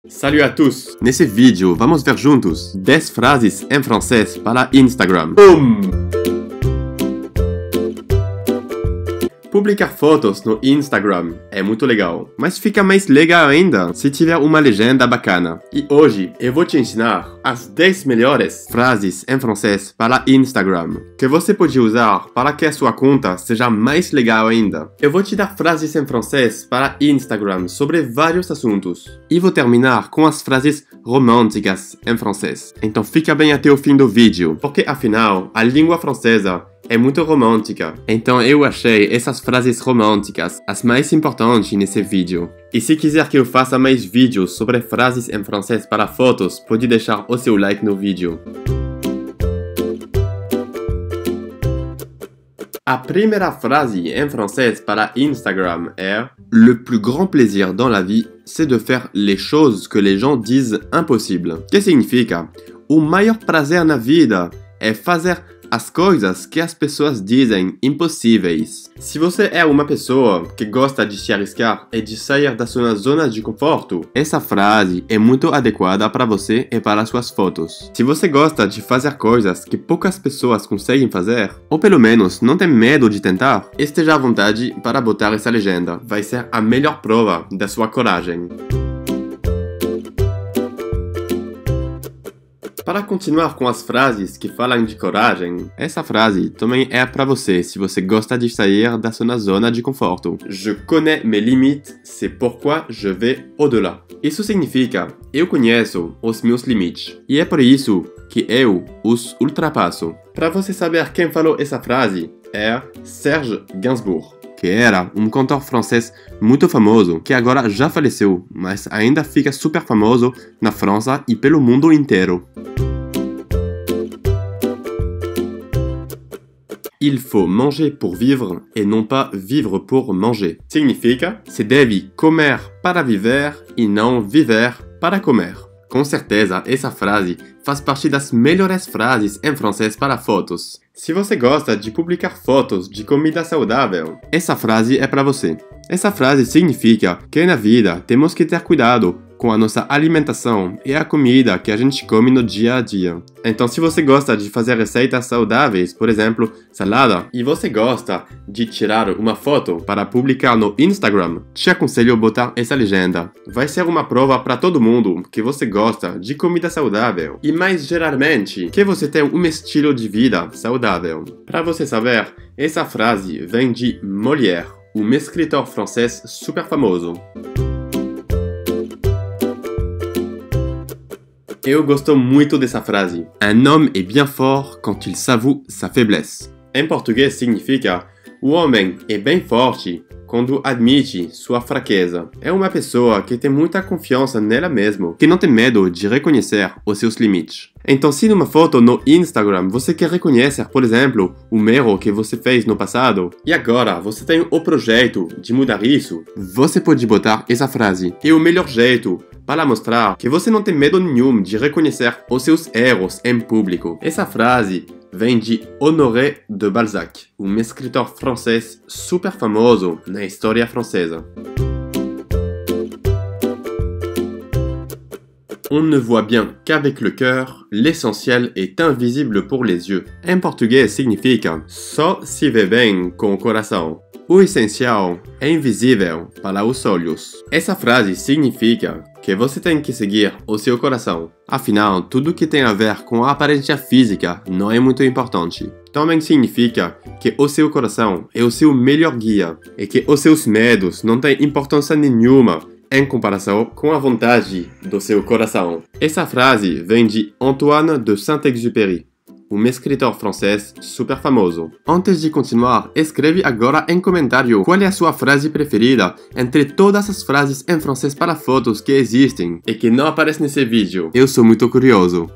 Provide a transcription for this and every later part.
Salut à tous! Nesse vídeo, vamos ver juntos 10 frases em francês para Instagram. Publicar fotos no Instagram é muito legal, mas fica mais legal ainda se tiver uma legenda bacana. E hoje eu vou te ensinar as 10 melhores frases em francês para Instagram, que você pode usar para que a sua conta seja mais legal ainda. Eu vou te dar frases em francês para Instagram sobre vários assuntos. E vou terminar com as frases românticas em francês. Então fica bem até o fim do vídeo, porque afinal, a língua francesa é muito romântica. Então eu achei essas frases românticas as mais importantes nesse vídeo. E se quiser que eu faça mais vídeos sobre frases em francês para fotos, pode deixar o seu like no vídeo. A primeira frase em francês para Instagram é: Le plus grand plaisir dans la vie, c'est de faire les choses que les gens disent impossibles. Que significa? O maior prazer na vida é fazer as coisas que as pessoas dizem impossíveis. Se você é uma pessoa que gosta de se arriscar e de sair da sua zona de conforto, essa frase é muito adequada para você e para suas fotos. Se você gosta de fazer coisas que poucas pessoas conseguem fazer, ou pelo menos não tem medo de tentar, esteja à vontade para botar essa legenda. Vai ser a melhor prova da sua coragem. Para continuar com as frases que falam de coragem, essa frase também é para você se você gosta de sair da sua zona de conforto. Je connais mes limites, c'est pourquoi je vais au-delà. Isso significa, eu conheço os meus limites, e é por isso que eu os ultrapasso. Para você saber quem falou essa frase, é Serge Gainsbourg, que era um cantor francês muito famoso, que agora já faleceu, mas ainda fica super famoso na França e pelo mundo inteiro. Il faut manger pour vivre et non pas vivre pour manger. Significa, se deve comer para viver e não viver para comer. Com certeza, essa frase faz parte das melhores frases em francês para fotos. Se você gosta de publicar fotos de comida saudável, essa frase é para você. Essa frase significa que na vida temos que ter cuidado com a nossa alimentação e a comida que a gente come no dia a dia. Então, se você gosta de fazer receitas saudáveis, por exemplo, salada, e você gosta de tirar uma foto para publicar no Instagram, te aconselho a botar essa legenda. Vai ser uma prova para todo mundo que você gosta de comida saudável e, mais geralmente, que você tem um estilo de vida saudável. Para você saber, essa frase vem de Molière, um escritor francês super famoso. Eu gosto muito dessa frase. Un homme est bien fort quand il s'avoue sa faiblesse. Em português significa: o homem é bem forte quando admite sua fraqueza. É uma pessoa que tem muita confiança nela mesma, que não tem medo de reconhecer os seus limites. Então, se numa foto no Instagram você quer reconhecer, por exemplo, o erro que você fez no passado, e agora você tem o projeto de mudar isso, você pode botar essa frase. É o melhor jeito para mostrar que você não tem medo nenhum de reconhecer os seus erros em público. Essa frase vem de Honoré de Balzac, um escritor francês super famoso na história francesa. On ne voit bien qu'avec le cœur, l'essentiel est invisible pour les yeux. Em português significa: só se vê bem com o coração. O essencial é invisível para os olhos. Essa frase significa que você tem que seguir o seu coração. Afinal, tudo que tem a ver com a aparência física não é muito importante. Também significa que o seu coração é o seu melhor guia e que os seus medos não têm importância nenhuma em comparação com a vontade do seu coração. Essa frase vem de Antoine de Saint-Exupéry, um escritor francês super famoso. Antes de continuar, escreve agora em comentário qual é a sua frase preferida entre todas as frases em francês para fotos que existem e que não aparecem nesse vídeo. Eu sou muito curioso.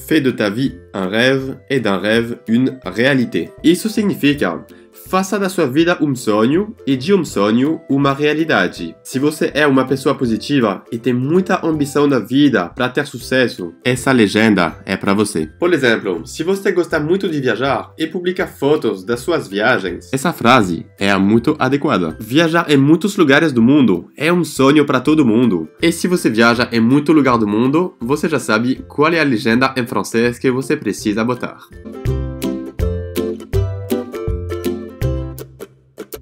Fais de ta vie un rêve et d'un rêve une réalité. Isso significa: faça da sua vida sonho e de sonho uma realidade. Se você é uma pessoa positiva e tem muita ambição na vida para ter sucesso, essa legenda é para você. Por exemplo, se você gosta muito de viajar e publica fotos das suas viagens, essa frase é muito adequada. Viajar em muitos lugares do mundo é sonho para todo mundo. E se você viaja em muito lugar do mundo, você já sabe qual é a legenda em francês que você precisa botar.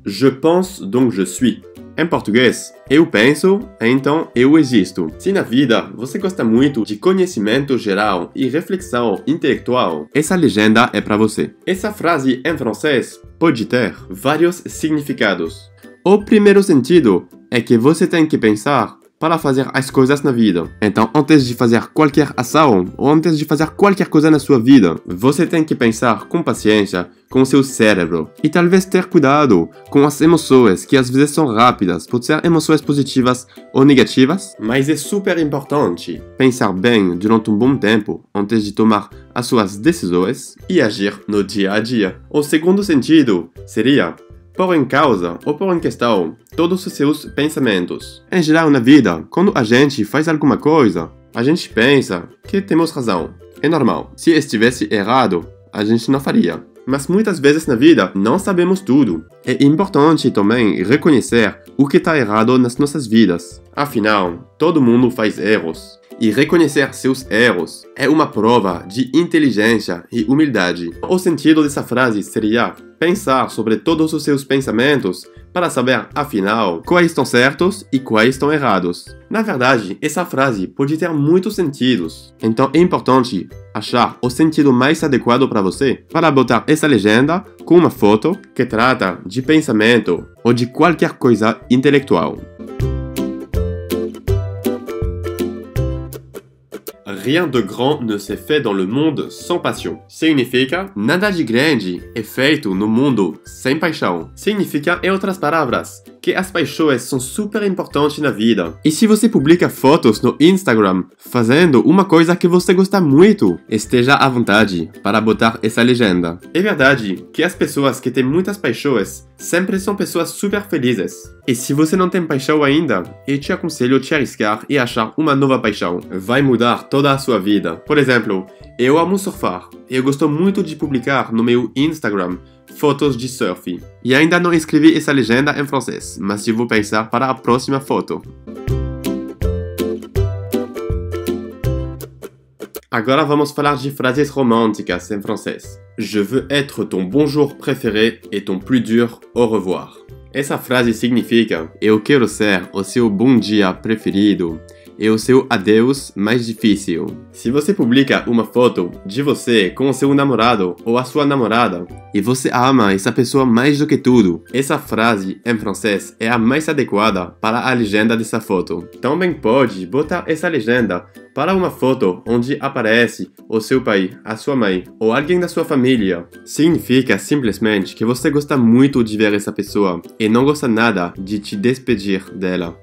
Je pense, donc je suis. Em português, eu penso, então eu existo. Se na vida você gosta muito de conhecimento geral e reflexão intelectual, essa legenda é para você. Essa frase em francês pode ter vários significados. O primeiro sentido é que você tem que pensar para fazer as coisas na vida. Então, antes de fazer qualquer ação ou antes de fazer qualquer coisa na sua vida, você tem que pensar com paciência com seu cérebro e talvez ter cuidado com as emoções que às vezes são rápidas, pode ser emoções positivas ou negativas, mas é super importante pensar bem durante bom tempo antes de tomar as suas decisões e agir no dia a dia. O segundo sentido seria pôr em causa ou pôr em questão todos os seus pensamentos. Em geral, na vida, quando a gente faz alguma coisa, a gente pensa que temos razão. É normal. Se estivesse errado, a gente não faria. Mas muitas vezes na vida não sabemos tudo. É importante também reconhecer o que está errado nas nossas vidas. Afinal, todo mundo faz erros. E reconhecer seus erros é uma prova de inteligência e humildade. O sentido dessa frase seria pensar sobre todos os seus pensamentos para saber, afinal, quais estão certos e quais estão errados. Na verdade, essa frase pode ter muitos sentidos. Então é importante achar o sentido mais adequado para você para botar essa legenda com uma foto que trata de pensamento ou de qualquer coisa intelectual. Rien de grand ne se fait dans le monde sans passion. Significa, nada de grande é feito no mundo sem paixão. Significa, em outras palavras, que as paixões são super importantes na vida. E se você publica fotos no Instagram fazendo uma coisa que você gosta muito, esteja à vontade para botar essa legenda. É verdade que as pessoas que têm muitas paixões sempre são pessoas super felizes. E se você não tem paixão ainda, eu te aconselho a te arriscar e achar uma nova paixão. Vai mudar toda a sua vida. Por exemplo, eu amo surfar. Eu gosto muito de publicar no meu Instagram fotos de surf. E ainda não escrevi essa legenda em francês, mas eu vou pensar para a próxima foto. Agora vamos falar de frases românticas em francês. Je veux être ton bonjour préféré et ton plus dur au revoir. Essa frase significa eu quero ser o seu bom dia preferido e o seu adeus mais difícil. Se você publica uma foto de você com o seu namorado ou a sua namorada e você ama essa pessoa mais do que tudo, essa frase em francês é a mais adequada para a legenda dessa foto. Também pode botar essa legenda para uma foto onde aparece o seu pai, a sua mãe ou alguém da sua família. Significa simplesmente que você gosta muito de ver essa pessoa e não gosta nada de te despedir dela.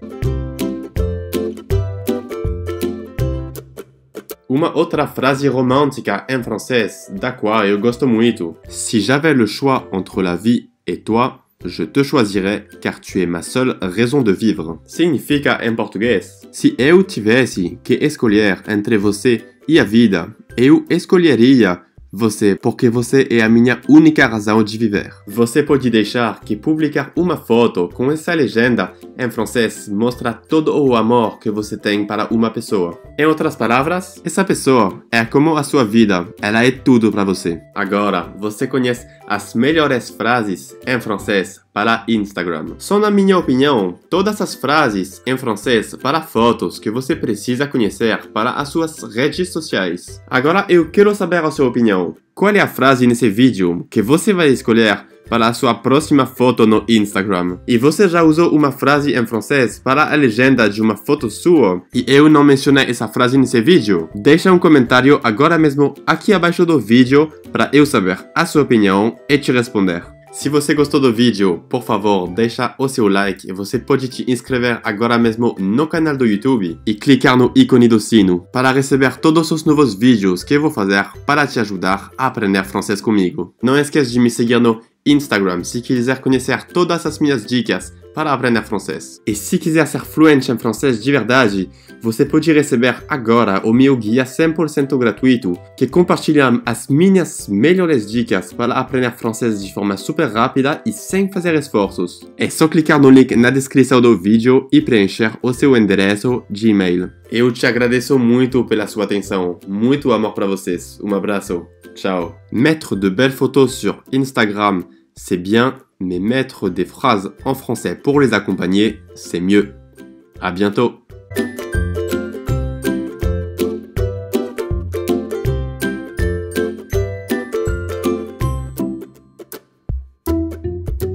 Uma outra frase romântica em francês, da qual eu gosto muito. Si j'avais le choix entre la vie et toi, je te choisirais car tu es ma seule raison de vivre. Significa em português: se eu tivesse que escolher entre você e a vida, eu escolheria você porque você é a minha única razão de viver. Você pode deixar que publicar uma foto com essa legenda em francês mostra todo o amor que você tem para uma pessoa. Em outras palavras, essa pessoa é como a sua vida, ela é tudo para você. Agora, você conhece as melhores frases em francês para Instagram. São, na minha opinião, todas as frases em francês para fotos que você precisa conhecer para as suas redes sociais. Agora eu quero saber a sua opinião. Qual é a frase nesse vídeo que você vai escolher para a sua próxima foto no Instagram? E você já usou uma frase em francês para a legenda de uma foto sua e eu não mencionei essa frase nesse vídeo? Deixa um comentário agora mesmo aqui abaixo do vídeo para eu saber a sua opinião e te responder. Se você gostou do vídeo, por favor, deixa o seu like e você pode te inscrever agora mesmo no canal do YouTube e clicar no ícone do sino para receber todos os novos vídeos que eu vou fazer para te ajudar a aprender francês comigo. Não esqueça de me seguir no Instagram se quiser conhecer todas as minhas dicas para aprender francês. E se quiser ser fluente em francês de verdade, você pode receber agora o meu guia 100% gratuito que compartilha as minhas melhores dicas para aprender francês de forma super rápida e sem fazer esforços. É só clicar no link na descrição do vídeo e preencher o seu endereço de e-mail. Eu te agradeço muito pela sua atenção. Muito amor para vocês. Um abraço. Ciao. Mettre de belles photos sur Instagram, c'est bien, mais mettre des phrases en français pour les accompagner, c'est mieux. À bientôt.